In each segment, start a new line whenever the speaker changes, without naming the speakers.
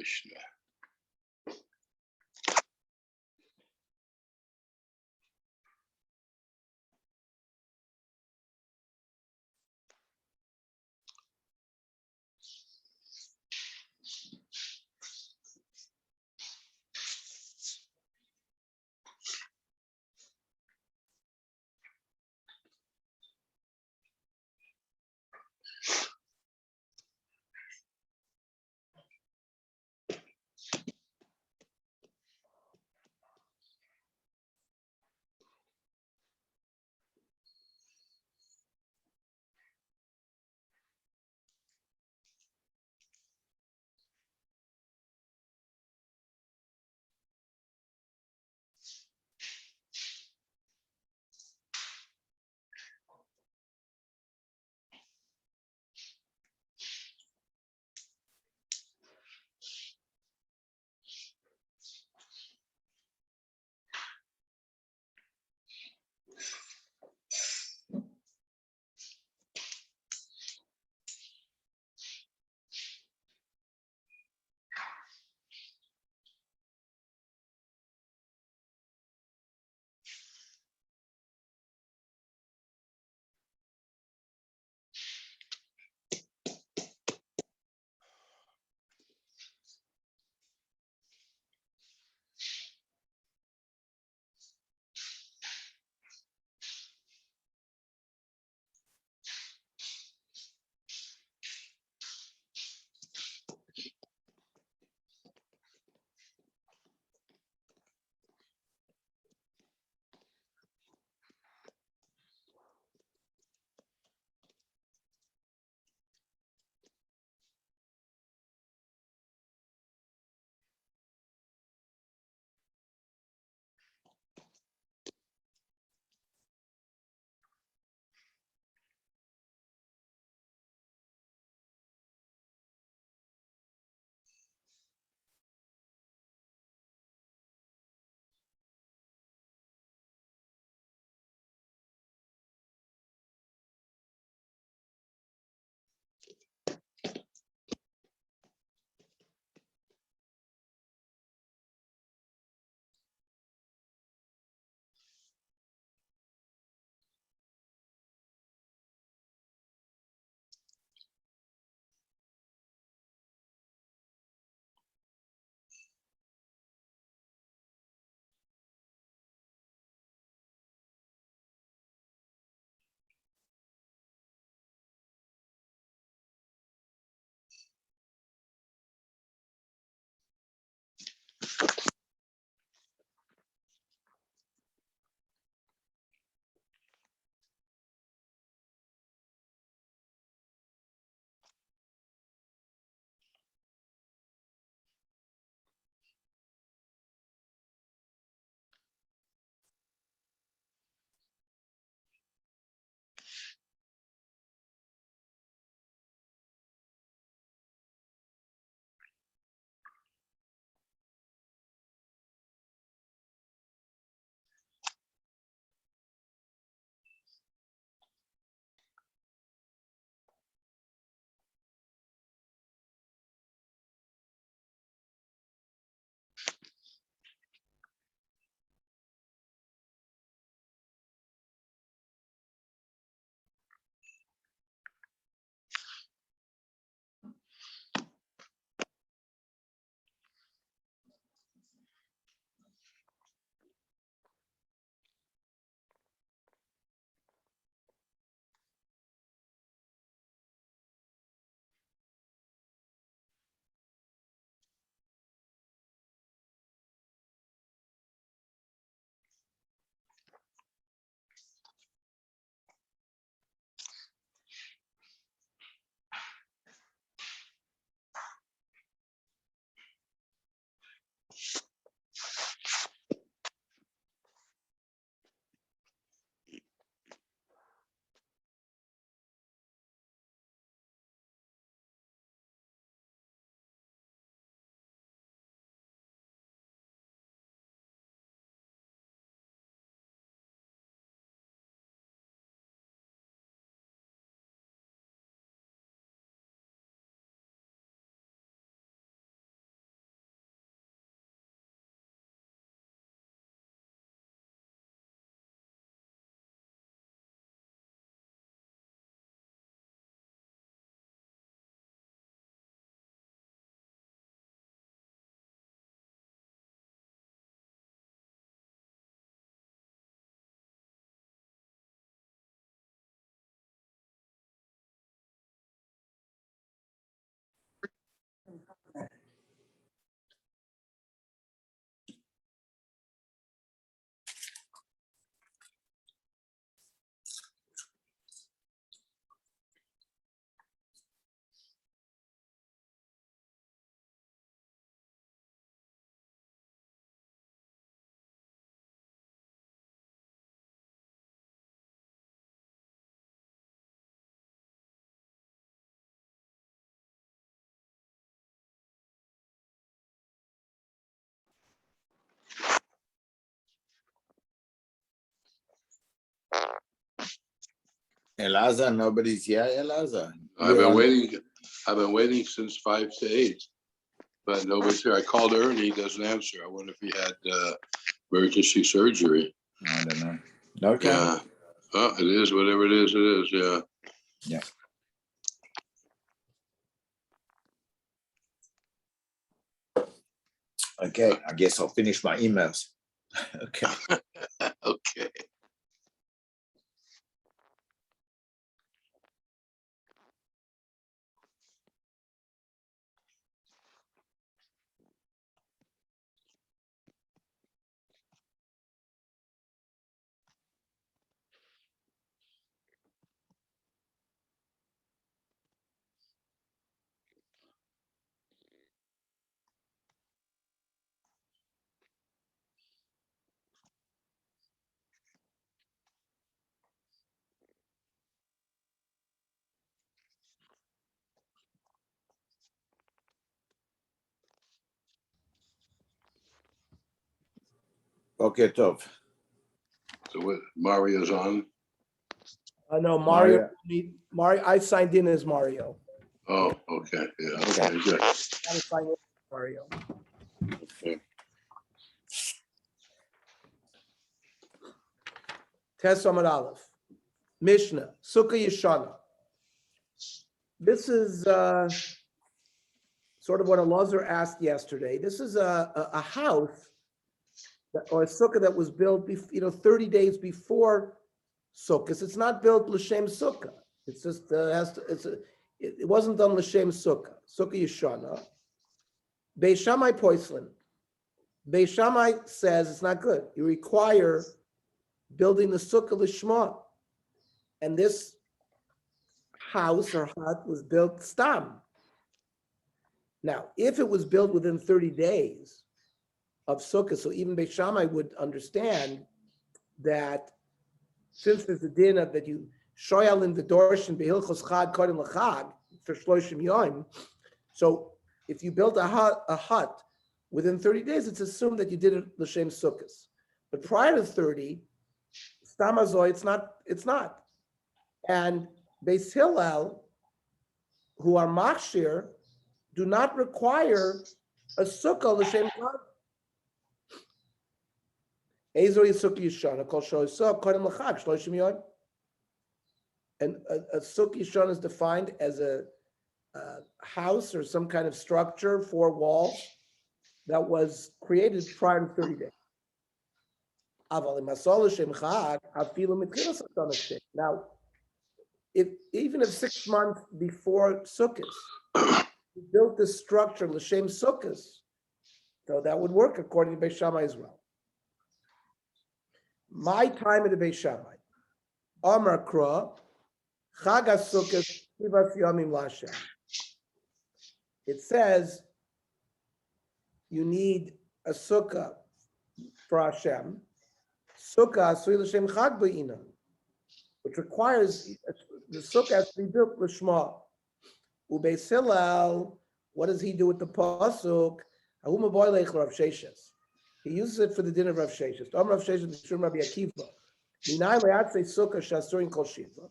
Krishna. Elazar, nobody's here, Elazar.
I've been waiting since 5 to 8, but nobody's here. I called Ernie, he doesn't answer. I wonder if he had emergency surgery.
I don't know. Okay.
Yeah. Oh, it is whatever it is. It is. Yeah.
Yeah. Okay, I guess I'll finish my emails. Okay.
Okay.
Okay, Tov.
So what? Mario's on.
No, Mario. I signed in as Mario.
Oh, okay. Yeah.
Okay.
Okay. Good.
I signed in as Mario.
Okay.
Tes Amud Aleph. Mishnah, Sukkah Yeshana. This is sort of what Elazar asked yesterday. This is a house or a sukkah that was built, 30 days before Sukkot. It's not built l'shem sukkah. It's just it wasn't done l'shem sukkah. Sukkah Yeshana. Beis Shammai Poislin. Beis Shammai says it's not good. You require building the sukkah l'shma, and this house or hut was built stam. Now, if it was built within 30 days of sukkah, so even Beis Shammai would understand that since there's a din of that you shoyal in the dorshin behilchos chad kodem l'chag for shloshim yom, so if you built a hut within 30 days, it's assumed that you did it l'shem sukkahs. But prior to 30, stamazoi, it's not. And Beis Hillel, who are machshir, do not require a sukkah l'shem chag. And a sukkah yishana is defined as a house or some kind of structure, 4 walls, that was created prior to 30 days. Now, even if 6 months before Sukkot, you built this structure, l'shem Sukkot, so that would work according to Beis Shammai as well. My time at the Beis Shammai. Amar Kra, Chag HaSukkot, Shivas Yomim L'Hashem. It says you need a sukkah for Hashem. Sukkah Asui L'Shem Chag B'Ina, which requires the sukkah has to be built l'shma. Ubeis Hillel, what does he do with the pasuk? Ahu Maboy Leich Rav Sheshes. He uses it for the din of Rav Sheshes. Om Rav Sheshes B'Shum Rabbi Akiva. Minay le'atzei sukkah shasurin kol shiva.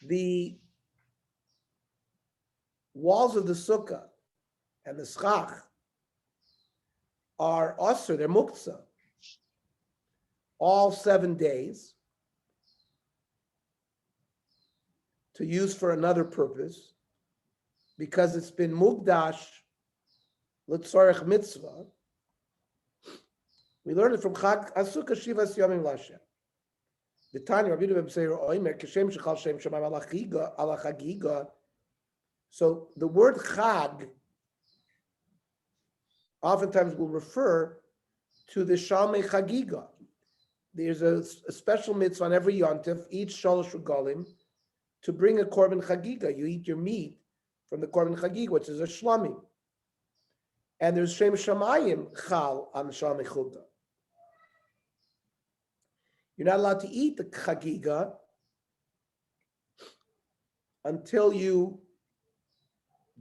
The walls of the sukkah and the schach are osir, they're muktzah, all 7 days to use for another purpose because it's been mugdash l'tzorech mitzvah. We learned it from Chag HaSukkah Shivas Yomim L'Hashem. The Tanya Rabbi Yehuda ben Beseir Oimer Keshem Shechal Shem Shamayim Ala Chagiga. So the word chag oftentimes will refer to the Shalmei Chagiga. There's a special mitzvah on every yontif, each shalosh regalim, to bring a korban chagiga. You eat your meat from the korban chagiga, which is a shlamim. And there's Shem Shamayim chal on Shalmei Chuga. You're not allowed to eat the chagiga until you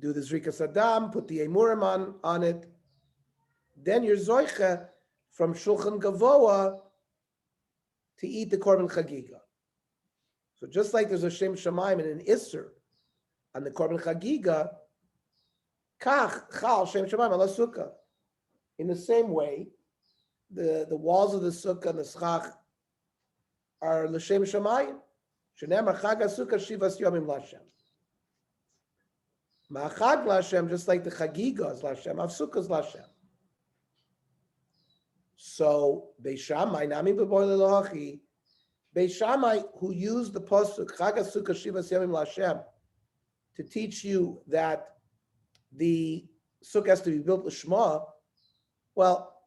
do the Zrikas Adam, put the Emurim on it. Then you're zoiche from Shulchan Gavoa to eat the Korban Chagiga. So just like there's a Shem Shamayim and an Isser on the Korban Chagiga, Kach Chal Shem Shamayim ala Sukkah. In the same way, the walls of the Sukkah and the Schach are L'Shem Shamayim. Shenemar Chag HaSukkah Shivas Yomim L'Hashem. Ma'achag L'Hashem, just like the Chagiga is L'Hashem, Avsukkah is L'Hashem. So Beis Shammai, Nami B'Boy L'Lohachi, Beis Shammai, who used the pasuk Chag HaSukkah Shivas Yomim L'Hashem to teach you that the sukkah has to be built l'shma, well,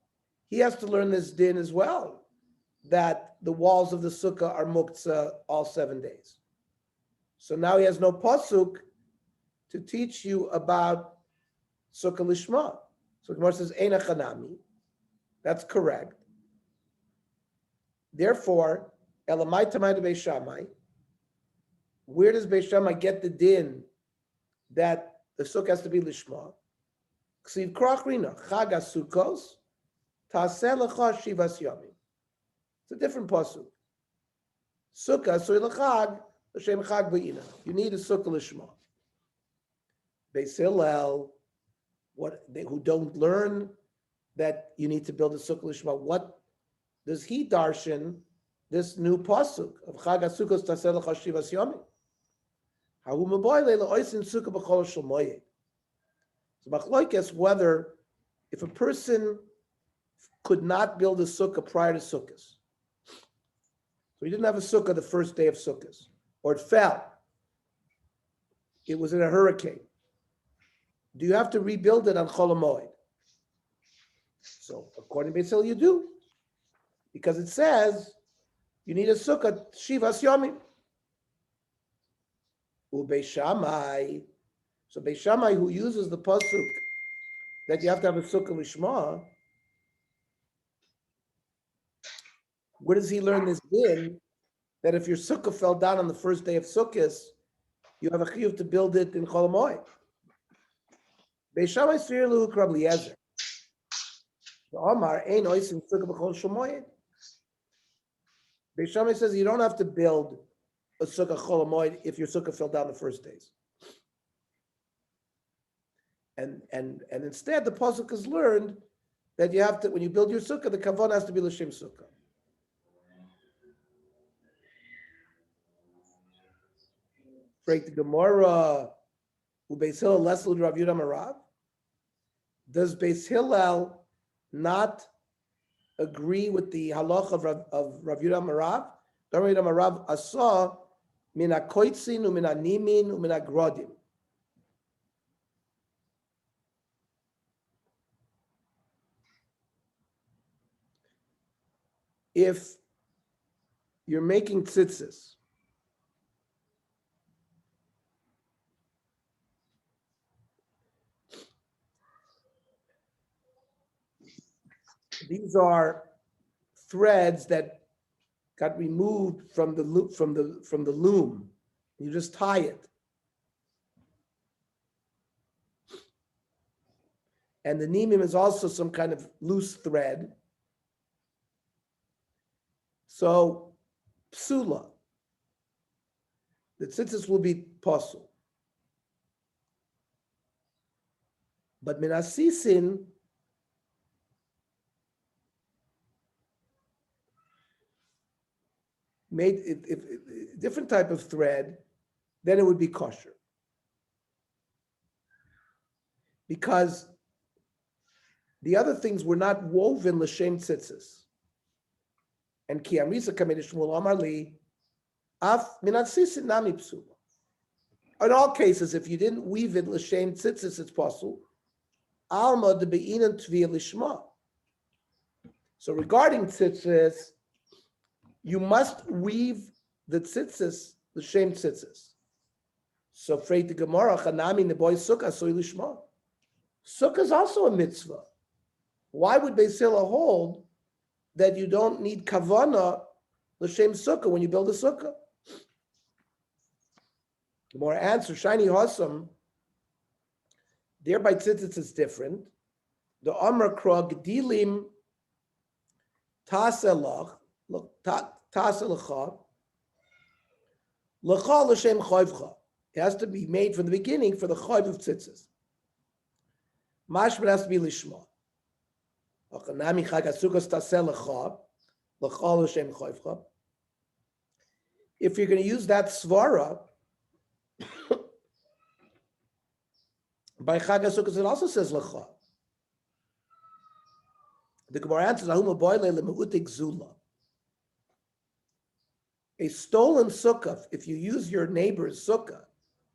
he has to learn this din as well, that the walls of the sukkah are muktzah all 7 days. So now he has no pasuk to teach you about sukkah l'shma. So Gemara says, Eina chanami. That's correct. Therefore, Elamai Tamai to Beis Shammai. Where does Beis Shammai get the din that the sukkah has to be lishma? Ksiv krachrina chag sukkos taseh lecha shivas yomim. It's a different pasuk. Sukkah soy lechag l'shem chag b'ina. You need a sukkah lishma. Beis Hillel, who don't learn that you need to build a sukkah lishma, what does he darshan this new pasuk of chag sukkos taseh lecha shivas yomim? So machlokes whether if a person could not build a sukkah prior to sukkahs, so he didn't have a sukkah the first day of sukkahs, or it fell, it was in a hurricane, do you have to rebuild it on Chol HaMoed? So according to Beis Hillel, you do, because it says you need a sukkah shivas yomim. Beis Shammai, so Beis Shammai, who uses the pasuk that you have to have a sukkah lishma, where does he learn this din that if your sukkah fell down on the first day of sukkahs, you have a chiyuv to build it in Chol HaMoed? Beis Shammai sfir lu krab Eliezer. The Omar ein oisim sukkah b'chol shel moed. Beis Shammai says you don't have to build a sukkah chol hamoed if your sukkah fell down the first days. And instead, the pasuk has learned that you have to, when you build your sukkah, the kavan has to be l'shem sukkah. Break the Gemara. Beis Hillel lesl Rav Yudah Marav. Does Beis Hillel not agree with the halach of Rav Yudah Marav? Rav Yudah Marav asa min hakoitzin u'min hanimin u'min hagrodim. If you're making tzitzis, these are threads that got removed from the loom. You just tie it. And the nimim is also some kind of loose thread. So psula, the tzitzis will be pasul. But minasisin, made if different type of thread, then it would be kosher. Because the other things were not woven l'shem tzitzis. And ki amrisa kamei Shmuel Amar li af minat sisin nami psula. In all cases, if you didn't weave it l'shem tzitzis, it's possible. Alma de be'inan tviyah lishma. So regarding tzitzis, you must weave the tzitzis l'shem tzitzis. So freit the Gemara chanami neboy sukkah soy lishma. Sukkah is also a mitzvah. Why would Beis Hillel hold that you don't need kavana l'shem sukkah when you build a sukkah? The more answer, shiny hasam, thereby tzitzis is different. The Amr krog dilim taselach, taselacha, lecha l'shem chayvcha. It has to be made from the beginning for the chayv of tzitzis. Mashma has to be lishma. Achanami chagasukas taselacha, lecha l'shem chayvcha. If you're going to use that svara, by Chag HaSukkos, it also says lecha. The Gemara answers, "Ahuma boile lemeutik zula." A stolen sukkah, if you use your neighbor's sukkah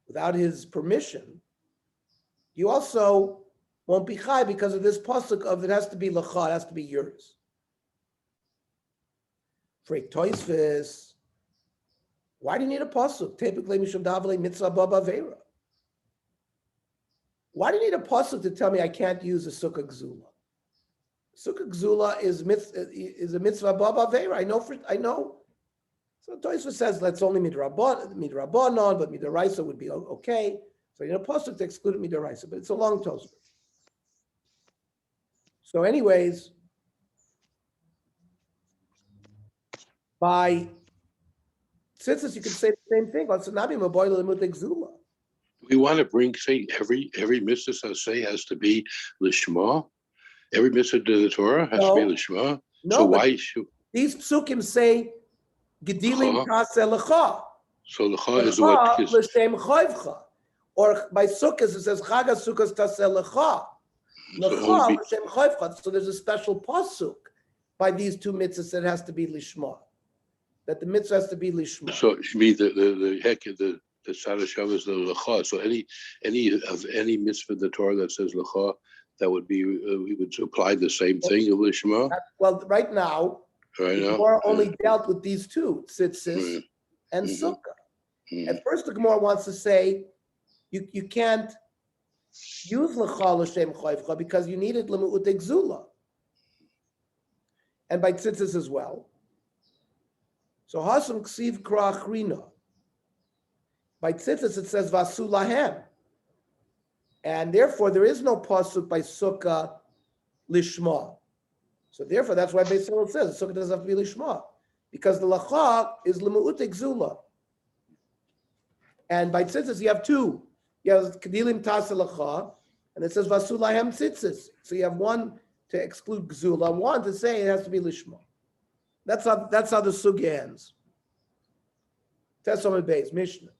without his permission, you also won't be chai because of this pasuk of it has to be lecha, it has to be yours. For a toisvis, why do you need a pasuk? Typically, mishum davle mitzvah baba vera. Why do you need a pasuk to tell me I can't use a sukkah gzula? Sukkah gzula is a mitzvah baba vera. I know. So Tosfos says that's only midrabanan, but midaraisa would be okay. So you need a pasuk to exclude midaraisa, but it's a long Tosfos. So, anyways, by tzitzis you can say the same thing.
We want to bring, say, every mitzvah say has to be lishma. Every mitzvah to the Torah has to be lishma.
No,
so why should
these psukim say gedilim kaseh lecha?
So lecha is what is
l'shem chayvcha. Or by sukkahs it says chag sukkahs taseh lecha. Lecha l'shem chayvcha. So there's a special pasuk by these two mitzvahs that has to be lishma. That the mitzvah has to be lishma.
So you mean the Sadashav is the lecha. So any mitzvah in the Torah that says lecha, that would be we would apply the same thing of lishma.
Well, right now, the Gemara only dealt with these two, tzitzis and sukkah. At first, the Gemara wants to say you can't use lecha l'shem chayvcha because you needed lemu'utek zula, and by tzitzis as well. So hasam ksiv kra'achrina. By tzitzis it says vasu lahem, and therefore there is no pasuk by sukkah lishma. So therefore that's why Beis Hillel says the sukkah doesn't have to be lishma because the lacha is lemu'utek zula, and by tzitzis you have two. You have kedilim tasa lacha, and it says vasu lahem tzitzis. So you have one to exclude gzula, one to say it has to be lishma. That's how the sugya ends. Tesomid Beis Mishnah.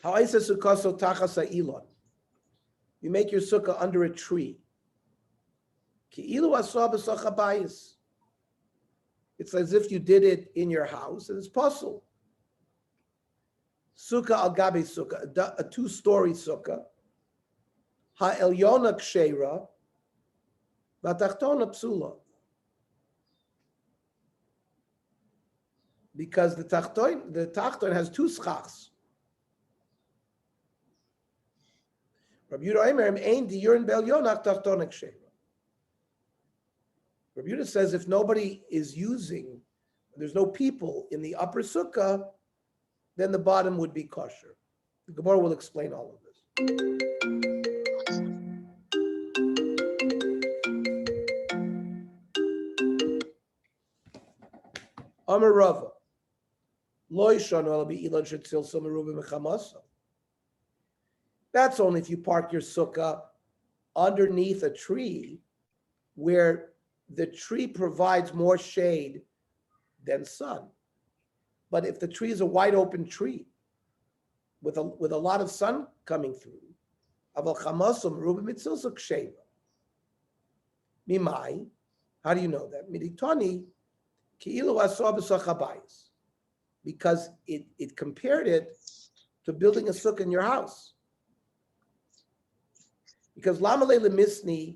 How I say sukkah tachas ha'ilon. You make your sukkah under a tree. Ki'ilu asah b'sach habayis. It's as if you did it in your house, and it's possible. Sukkah al gabi sukkah, a two-story sukkah. Ha'elyona ksheira, v'tachtona psula. Because the tachton has two schachs. Rabbi Yehuda Omer ein diyurin be'elyona tachtona ksheira. Rabbi Yehuda says if nobody is using, there's no people in the upper sukkah, then the bottom would be kosher. The Gemara will explain all of this. Amar Rava, lo yishanu ela be'ilan shetzil someruba mechamasa. That's only if you park your sukkah underneath a tree where the tree provides more shade than sun. But if the tree is a wide open tree with a lot of sun coming through, aval chamasum ruba mitzilsa ksheva. Mimai, how do you know that? Miditani ki'ilu asah b'sach habayis, because it compared it to building a sukkah in your house. Because Lamalei Lemisni,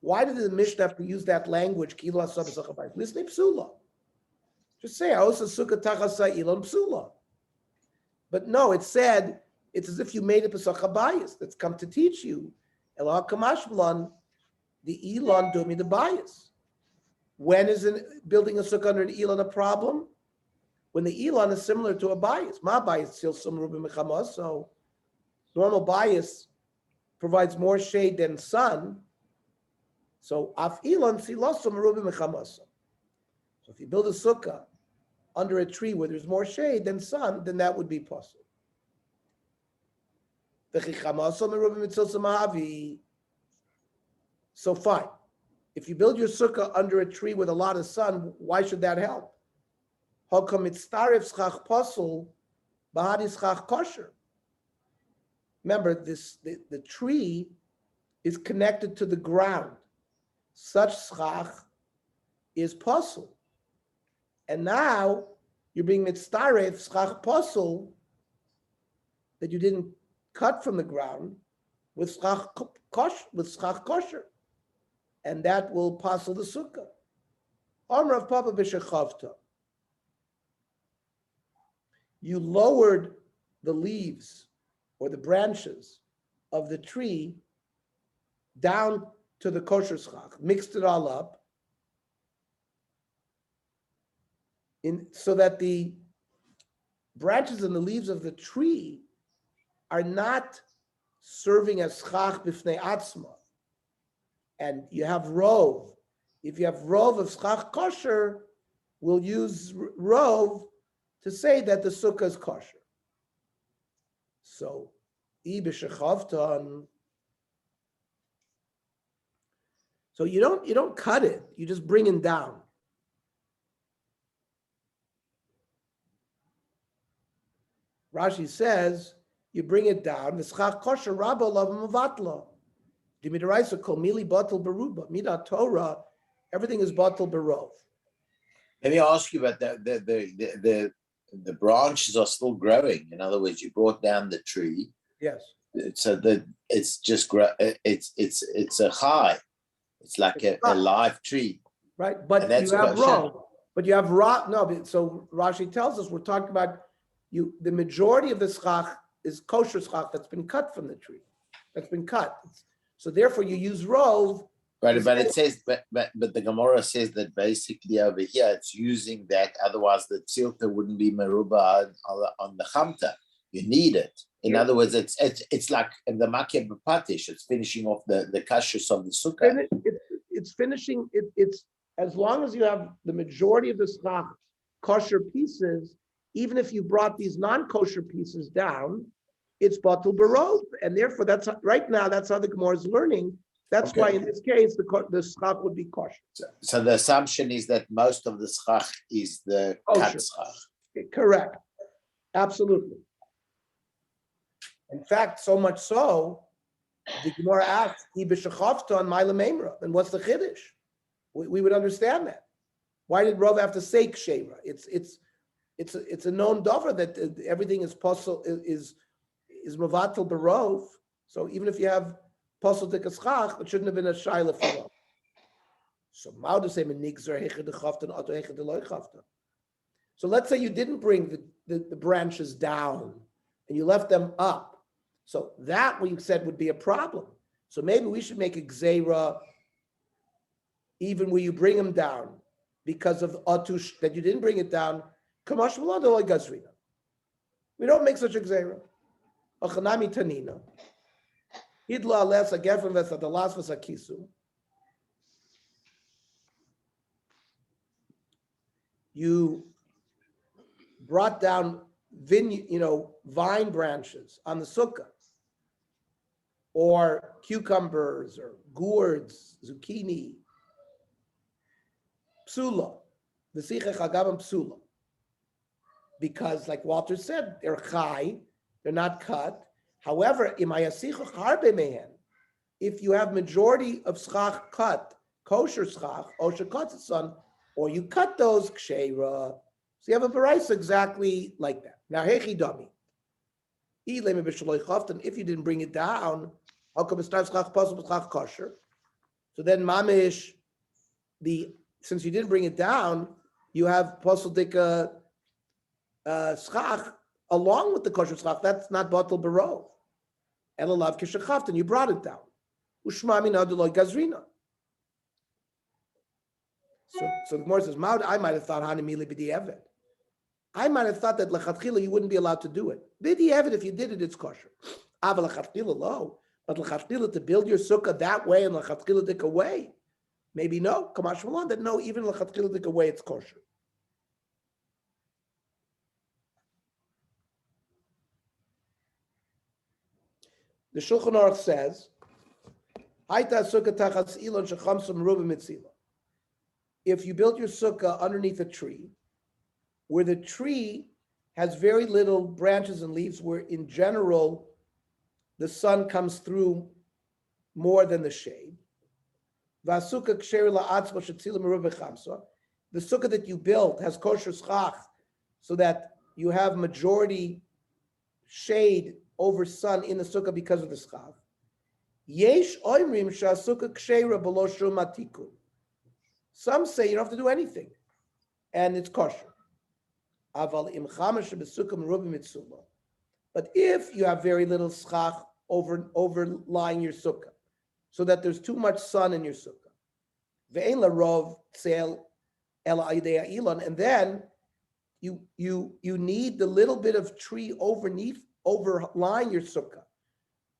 why did the Mishnah have to use that language? Kilo asab b'sukkah. Misni psula. Just say, Aosa sukkah tachasa ilon psula. But no, it said, it's as if you made it b'sukkah bias. That's come to teach you. Elah kamash b'lan, the elon doing the bias. When is building a sukkah under an elon a problem? When the elon is similar to a bias. My bias still some rubim mechamas, so normal bias provides more shade than sun. So af elon silosum rubim mechamas. So if you build a sukkah under a tree where there's more shade than sun, then that would be possible. So fine. If you build your sukkah under a tree with a lot of sun, why should that help? Remember, the tree is connected to the ground. Such schach is puzzle. And now you're being mitzaref schach puzzle that you didn't cut from the ground with schach kosher. And that will puzzle the sukkah. Amr of Papa b'shechavta. You lowered the leaves or the branches of the tree down to the kosher schach, mixed it all up, so that the branches and the leaves of the tree are not serving as schach b'fnei atzma. And you have rov. If you have rov of schach kosher, we'll use rov to say that the sukkah is kosher. So, so you don't cut it, you just bring it down. Rashi says you bring it down. V'schach kosher rabba lav mavatla. Dimidaraisa kol mili batal beruba. Midat Torah, everything is batal berov.
Let me ask you about the branches are still growing. In other words, you brought down the tree.
Yes.
So that it's just it's a high. It's like a live tree.
Right, but you have rov. But you have no. So Rashi tells us we're talking about the majority of the schach is kosher schach that's been cut from the tree. That's been cut. So therefore you use rov.
Right, but it says, but the Gemara says that basically over here it's using that, otherwise the tzilta wouldn't be meruba on the chamta. You need it. In other words, it's like the makia b'patish. It's finishing off the kashrus of the sukkah.
It's finishing. It's as long as you have the majority of the schach kosher pieces. Even if you brought these non-kosher pieces down, it's batul barov, and therefore that's right now. That's how the Gemara is learning. That's why in this case the schach would be kosher.
So the assumption is that most of the schach is the cut schach.
Correct, absolutely. In fact, so much so, the Gemara asks, "Ibishachavta on Ma'ila Memra," and what's the chiddush? We would understand that. Why did Rav have to say kshera? It's a known davar that everything is possible is mavatal barov. So even if you have possible dekaschach, it shouldn't have been a shaila for Rav. So how to say menigzer hechad dechavta and ato hechad deloy chavta. So let's say you didn't bring the branches down and you left them up. So that we said would be a problem. So maybe we should make a gzeira even where you bring them down because of atush that you didn't bring it down. We don't make such a gzeira. Achanami tanina. Hidla less a gefen vesa the last was a kisu. You brought down vine branches on the sukkah, or cucumbers, or gourds, zucchini, psula, v'sichech agam psula. Because, like Walter said, they're chai, they're not cut. However, if you have majority of schach cut, kosher schach, osher katzitson, or you cut those kshera, so you have a baraisa exactly like that. Now, hechi dami. If you didn't bring it down, how come it starts kosher? So then mamish, since you didn't bring it down, you have posel dika schach along with the kosher schach. That's not batal barov. Elalav kishachaftan, you brought it down. Ushmami naduloy gazrina. So the Gemara says, I might have thought hanimili b'di'evet. I might have thought that lechatchila you wouldn't be allowed to do it. B'di'evet, if you did it, it's kosher. Ava lechatchila lo, but lechatchila to build your sukkah that way and lechatchila dik away, maybe no. Kamash malon that no, even lechatchila dik away, it's kosher. The Shulchan Aruch says, "Haita sukkah tachas ilon shechamsum ruba mitzila." If you build your sukkah underneath a tree, where the tree has very little branches and leaves, where in general the sun comes through more than the shade. The sukkah that you built has kosher schach, so that you have majority shade over sun in the sukkah because of the schach. Yesh oimrim shasukkah ksheira below shum atikun. Some say you don't have to do anything, and it's kosher. But if you have very little schach overlying your sukkah, so that there's too much sun in your sukkah, and then you need the little bit of tree overlying your sukkah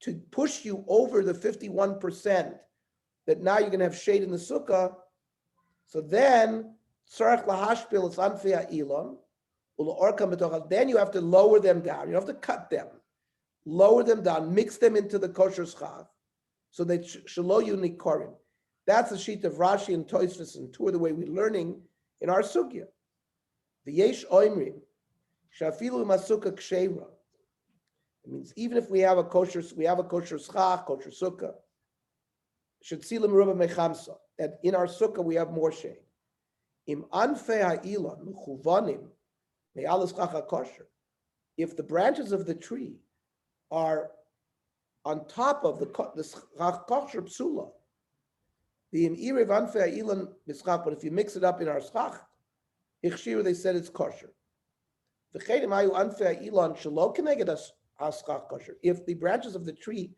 to push you over the 51% that now you're going to have shade in the sukkah. So then, then you have to lower them down. You have to cut them, lower them down, mix them into the kosher schach, so they shelo unikorim. That's the sheet of Rashi and Tosfos and two of the way we're learning in our sugya. The yesh oimrim shafilu masukkah ksheira. It means even if we have a kosher schach, kosher sukkah, shetzilim ruba mechamsa. That in our sukkah we have more shade. Im anfei ha'ilon mechuvanim me'alas chacha kosher. If the branches of the tree are on top of the kosher psula, the im irev anfei ha'ilon mischach. But if you mix it up in our schach, ichshiru, they said it's kosher. V'chedim hayu anfei ha'ilon shelo keneged haschach kosher. If the branches of the tree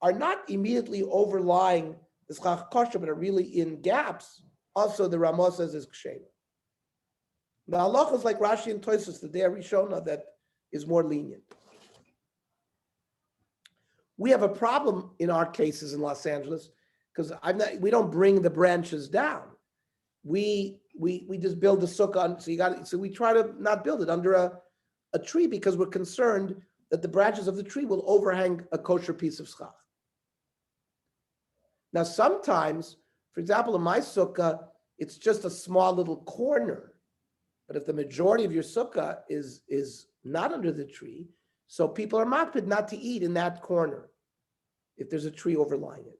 are not immediately overlying the schach kosher, but are really in gaps, also the Ramah says is ksheira. The halacha is like Rashi and Tosfos, the Dei Rishona, that is more lenient. We have a problem in our cases in Los Angeles because we don't bring the branches down. We just build the sukkah, so we try to not build it under a tree because we're concerned that the branches of the tree will overhang a kosher piece of schach. Now, sometimes, for example, in my sukkah, it's just a small little corner. But if the majority of your sukkah is not under the tree, so people are makpid not to eat in that corner if there's a tree overlying it.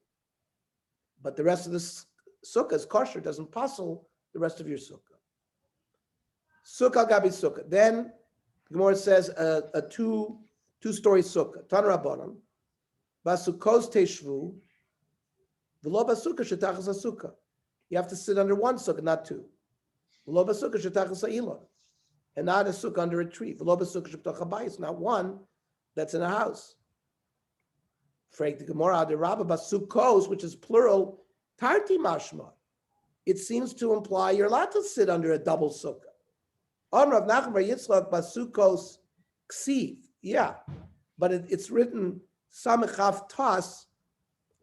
But the rest of the sukkah is kosher, doesn't puzzle the rest of your sukkah. Sukkah gabi sukkah. Then the Gemara says a two-story sukkah. Tan Rabbanan, basukos teshvu. You have to sit under one sukkah, not two. And not a sukkah under a tree. It's not one that's in a house. Frag the Gemara, the Rabba basukos, which is plural, tarti mashma. It seems to imply you're allowed to sit under a double sukkah. Rav Nachman bar Yitzchak basukos ksiv. Yeah, but it's written samechaf tas,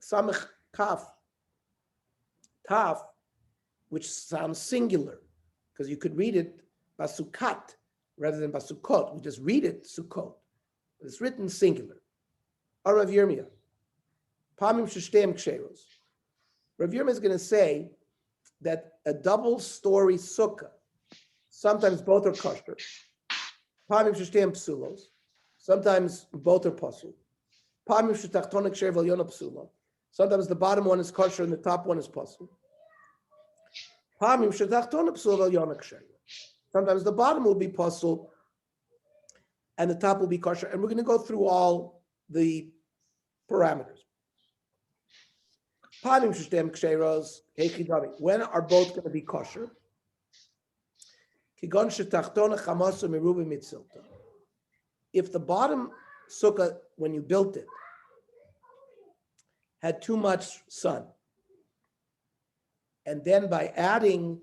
samech kaf, taf, which sounds singular, because you could read it basukat rather than basukot. We just read it sukkot, but it's written singular. Or Rav Yirmiyah, pamim sheshtem ksheros. Rav Yirmiyah is going to say that a double-story sukkah, sometimes both are kosher. Pamim sheshtem psulos, sometimes both are pasul. Pamim shetachtonik ksher v'elyona psula. Sometimes the bottom one is kosher and the top one is pasul. Sometimes the bottom will be pasul and the top will be kosher. And we're going to go through all the parameters. When are both going to be kosher? If the bottom sukkah, when you built it, had too much sun, and then by adding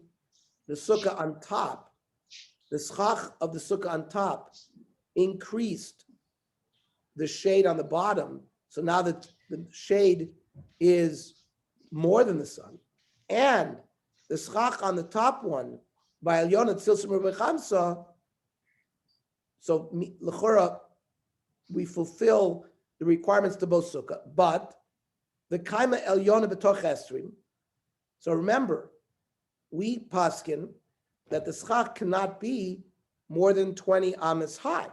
the sukkah on top, the schach of the sukkah on top increased the shade on the bottom, so now that the shade is more than the sun, and the schach on the top one by Elyon Tzilsim Chamsa, so l'chora we fulfill the requirements to both sukkah, but the kaima Elyon b'toch esrim. So remember, we paskin that the schach cannot be more than 20 amas high.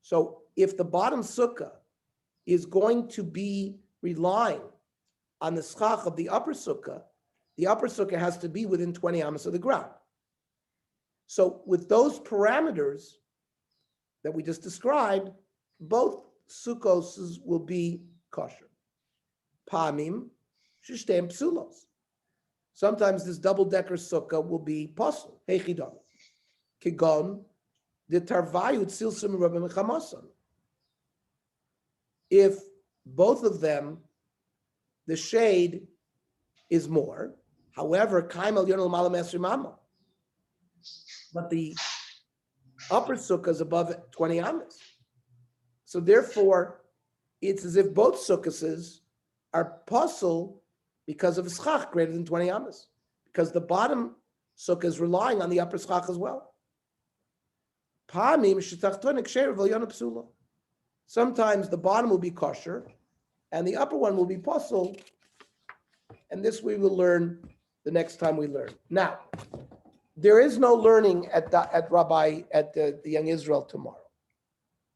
So if the bottom sukkah is going to be relying on the schach of the upper sukkah has to be within 20 amas of the ground. So with those parameters that we just described, both sukkos will be kosher. Pamim shishtem psulos. Sometimes this double-decker sukkah will be pasul. Hechidon. Kigon the tarvayu tzilsim rabim chamasan. If both of them, the shade is more, however, kaimel yonel malam esrimama, but the upper sukkah is above 20 amas. So therefore, it's as if both sukkahs are pasul because of a schach greater than 20 amas, because the bottom sukkah is relying on the upper schach as well. Sometimes the bottom will be kosher and the upper one will be pasul, and this we will learn the next time we learn. Now, there is no learning at the Young Israel tomorrow,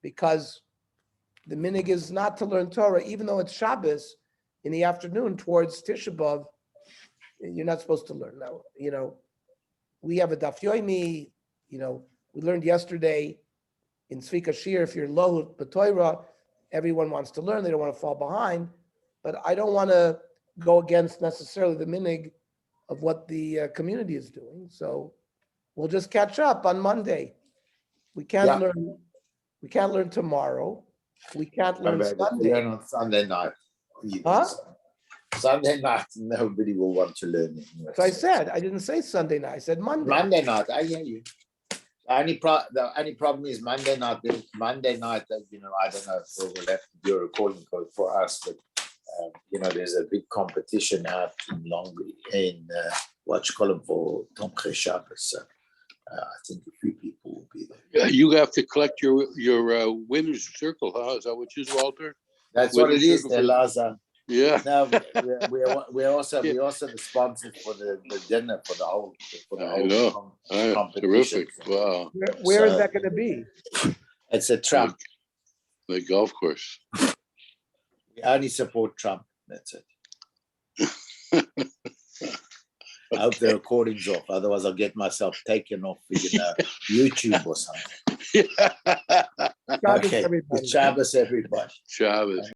because the minig is not to learn Torah, even though it's Shabbos in the afternoon towards Tisha B'Av. You're not supposed to learn now. We have a Daf Yomi. We learned yesterday in Tzvika Shir, if you're low b'Torah, everyone wants to learn. They don't want to fall behind. But I don't want to go against necessarily the minig of what the community is doing. So we'll just catch up on Monday. We can't learn. We can't learn tomorrow. We can't learn Sunday.
Learn on Sunday night.
Huh?
Sunday night, nobody will want to learn it.
So I said, I didn't say Sunday night. I said Monday.
Monday night, I hear you. The only problem is Monday night. Monday night, I don't know if we'll have to do a recording code for us, but there's a big competition out in what you call them for Tomchei Shabbos. So I think a few people will be there.
Yeah, you have to collect your winner's circle, huh? Is that what you, Walter?
That's what it is, Elaza.
Yeah.
No, we're also the sponsors for the dinner for the whole competition.
Terrific! Wow.
Where is that going to be?
It's a Trump.
The golf course.
We only support Trump. That's it. I hope the recording's off. Otherwise, I'll get myself taken off YouTube or something.
Shabbos, everybody.
Shabbos, everybody.
Shabbos.